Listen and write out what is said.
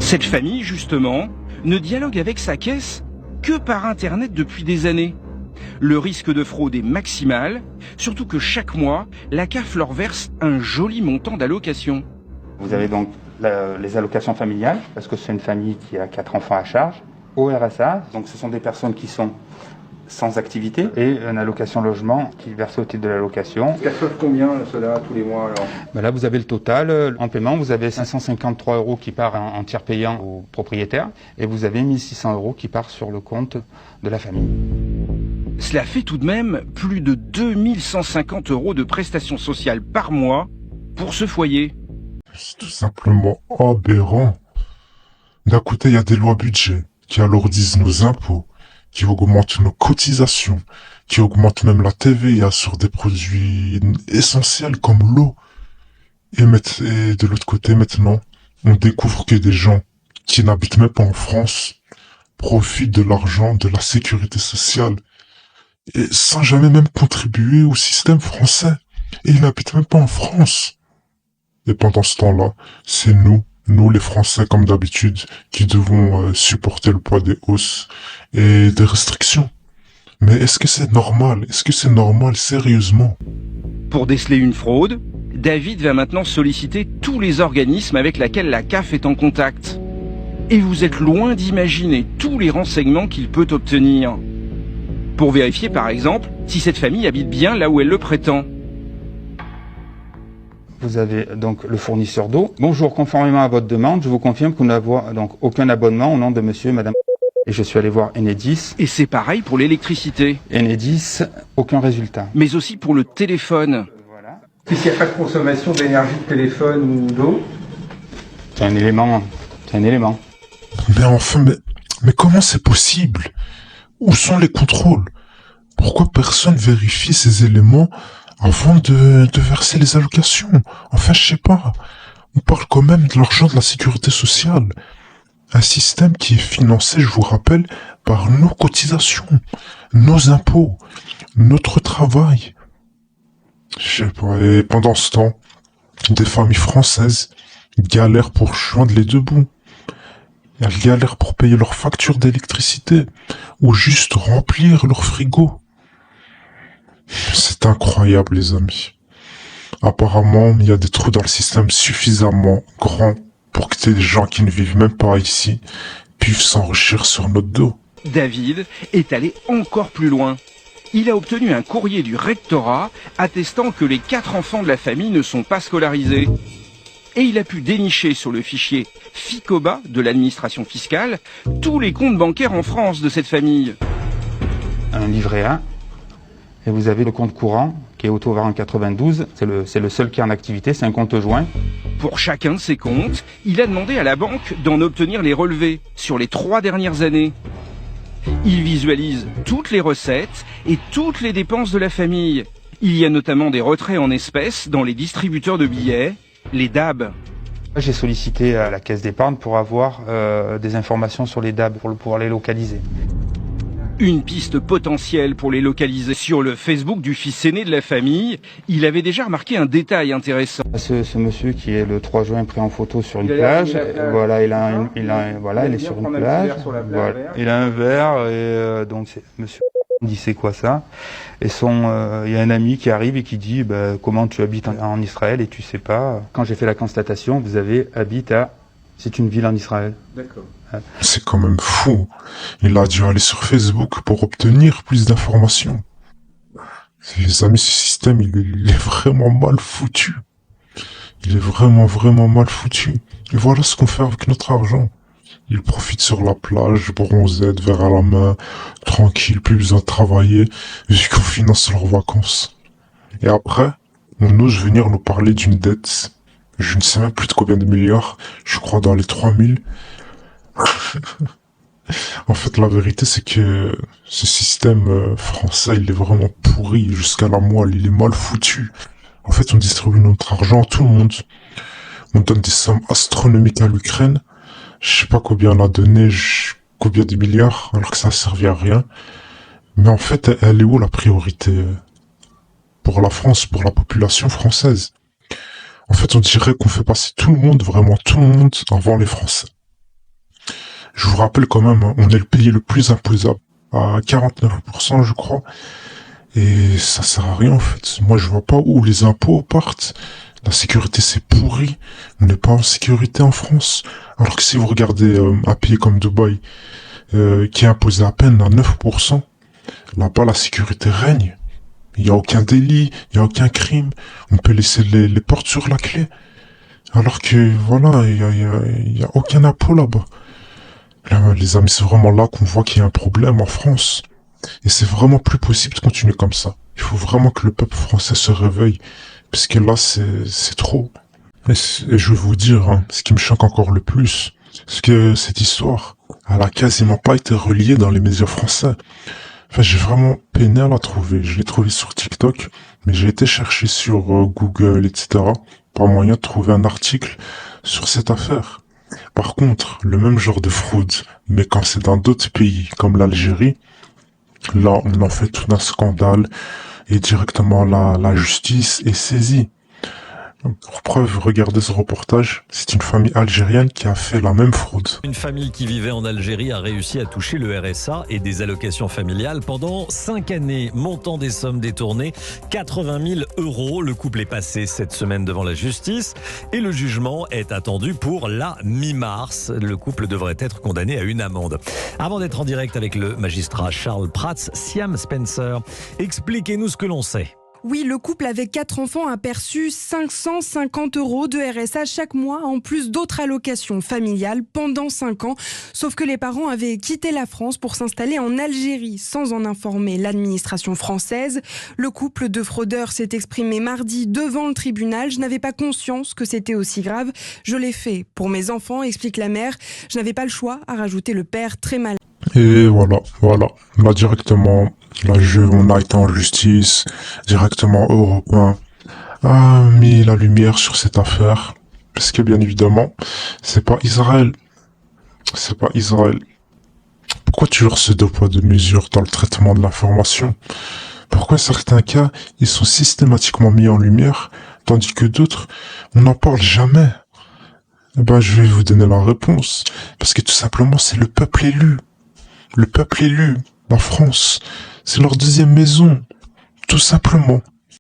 Cette famille, justement, ne dialogue avec sa caisse que par Internet depuis des années. Le risque de fraude est maximal, surtout que chaque mois, la CAF leur verse un joli montant d'allocation. Vous avez donc les allocations familiales, parce que c'est une famille qui a 4 enfants à charge, au RSA, donc ce sont des personnes qui sont sans activité, et une allocation logement qui est versée au titre de l'allocation. Ça reçoivent combien cela tous les mois alors? Là vous avez le total, en paiement vous avez 553 € qui part en tiers payant au propriétaire, et vous avez 1600 € qui part sur le compte de la famille. Cela fait tout de même plus de 2150 € de prestations sociales par mois pour ce foyer. C'est tout simplement aberrant. D'un côté, il y a des lois budget qui alourdissent nos impôts, qui augmentent nos cotisations, qui augmentent même la TVA sur des produits essentiels comme l'eau. Et de l'autre côté, maintenant, on découvre que des gens qui n'habitent même pas en France profitent de l'argent de la sécurité sociale et sans jamais même contribuer au système français. Et ils n'habitent même pas en France. Et pendant ce temps-là, c'est nous les Français comme d'habitude, qui devons supporter le poids des hausses et des restrictions. Mais est-ce que c'est normal? Est-ce que c'est normal sérieusement? Pour déceler une fraude, David va maintenant solliciter tous les organismes avec lesquels la CAF est en contact. Et vous êtes loin d'imaginer tous les renseignements qu'il peut obtenir. Pour vérifier par exemple si cette famille habite bien là où elle le prétend. Vous avez donc le fournisseur d'eau. Bonjour, conformément à votre demande, je vous confirme que nous n'avons donc aucun abonnement au nom de monsieur et madame. Et je suis allé voir Enedis. Et c'est pareil pour l'électricité. Enedis, aucun résultat. Mais aussi pour le téléphone. Voilà. Puisqu'il n'y a pas de consommation d'énergie de téléphone ou d'eau. C'est un élément. Mais enfin, mais comment c'est possible? Où sont les contrôles? Pourquoi personne vérifie ces éléments avant de verser les allocations? Enfin, je sais pas. On parle quand même de l'argent de la sécurité sociale. Un système qui est financé, je vous rappelle, par nos cotisations, nos impôts, notre travail. Je sais pas. Et pendant ce temps, des familles françaises galèrent pour joindre les deux bouts. Elles galèrent pour payer leurs factures d'électricité ou juste remplir leur frigo. C'est incroyable, les amis. Apparemment, il y a des trous dans le système suffisamment grands pour que des gens qui ne vivent même pas ici puissent s'enrichir sur notre dos. David est allé encore plus loin. Il a obtenu un courrier du rectorat attestant que les 4 enfants de la famille ne sont pas scolarisés. Et il a pu dénicher sur le fichier FICOBA de l'administration fiscale tous les comptes bancaires en France de cette famille. Un livret A. Et vous avez le compte courant qui est au taux variant 92. C'est le seul qui est en activité, c'est un compte joint. Pour chacun de ces comptes, il a demandé à la banque d'en obtenir les relevés sur les 3 dernières années. Il visualise toutes les recettes et toutes les dépenses de la famille. Il y a notamment des retraits en espèces dans les distributeurs de billets, les DAB. J'ai sollicité à la caisse d'épargne pour avoir des informations sur les DAB, pour pouvoir les localiser. Une piste potentielle pour les localiser. Sur le Facebook du fils aîné de la famille, il avait déjà remarqué un détail intéressant. Ce monsieur qui est le 3 juin pris en photo sur une plage, voilà, il est sur une plage, il a un verre et donc c'est monsieur dit c'est quoi ça? Et il y a un ami qui arrive et qui dit comment tu habites en Israël et tu sais pas. Quand j'ai fait la constatation, vous avez c'est une ville en Israël. D'accord. C'est quand même fou. Il a dû aller sur Facebook pour obtenir plus d'informations. Les amis, ce système, il est vraiment mal foutu. Il est vraiment, vraiment mal foutu. Et voilà ce qu'on fait avec notre argent. Ils profitent sur la plage, bronzette, verre à la main, tranquille, plus besoin de travailler, vu qu'on finance leurs vacances. Et après, on ose venir nous parler d'une dette. Je ne sais même plus de combien de milliards. Je crois dans les 3000. En fait, la vérité, c'est que ce système français, il est vraiment pourri jusqu'à la moelle. Il est mal foutu. En fait, on distribue notre argent à tout le monde. On donne des sommes astronomiques à l'Ukraine. Je sais pas combien on a donné, combien de milliards, alors que ça servait à rien. Mais en fait, elle est où la priorité pour la France, pour la population française? En fait, on dirait qu'on fait passer tout le monde, vraiment tout le monde, avant les Français. Je vous rappelle quand même, on est le pays le plus imposable, à 49%, je crois. Et ça sert à rien, en fait. Moi, je vois pas où les impôts partent. La sécurité, c'est pourri. On n'est pas en sécurité en France. Alors que si vous regardez un pays comme Dubaï, qui est imposé à peine à 9%, là-bas, la sécurité règne. Il n'y a aucun délit, il n'y a aucun crime. On peut laisser les portes sur la clé. Alors que, voilà, il y a aucun impôt là-bas. Là, les amis, c'est vraiment là qu'on voit qu'il y a un problème en France. Et c'est vraiment plus possible de continuer comme ça. Il faut vraiment que le peuple français se réveille. Parce que là, c'est trop. Et je vais vous dire, hein, ce qui me choque encore le plus, c'est que cette histoire, elle a quasiment pas été reliée dans les médias français. Enfin, j'ai vraiment peiné à la trouver. Je l'ai trouvée sur TikTok, mais j'ai été chercher sur Google, etc. Pas moyen de trouver un article sur cette affaire. Par contre, le même genre de fraude, mais quand c'est dans d'autres pays, comme l'Algérie, là, on en fait tout un scandale et directement la justice est saisie. Pour preuve, regardez ce reportage, c'est une famille algérienne qui a fait la même fraude. Une famille qui vivait en Algérie a réussi à toucher le RSA et des allocations familiales pendant 5 années, montant des sommes détournées 80 000 €. Le couple est passé cette semaine devant la justice et le jugement est attendu pour la mi-mars. Le couple devrait être condamné à une amende. Avant d'être en direct avec le magistrat Charles Prats, Siam Spencer, expliquez-nous ce que l'on sait. Oui, le couple avec 4 enfants a perçu 550 € de RSA chaque mois, en plus d'autres allocations familiales pendant 5 ans. Sauf que les parents avaient quitté la France pour s'installer en Algérie sans en informer l'administration française. Le couple de fraudeurs s'est exprimé mardi devant le tribunal. Je n'avais pas conscience que c'était aussi grave. Je l'ai fait pour mes enfants, explique la mère. Je n'avais pas le choix, a rajouté le père très mal. Et voilà. Là, directement, on a été en justice, directement Europe 1 a mis la lumière sur cette affaire. Parce que, bien évidemment, c'est pas Israël. Pourquoi toujours ce deux poids, deux mesures dans le traitement de l'information? Pourquoi certains cas, ils sont systématiquement mis en lumière, tandis que d'autres, on n'en parle jamais? Eh ben, je vais vous donner la réponse. Parce que tout simplement, c'est le peuple élu. Le peuple élu, la France, c'est leur deuxième maison, tout simplement.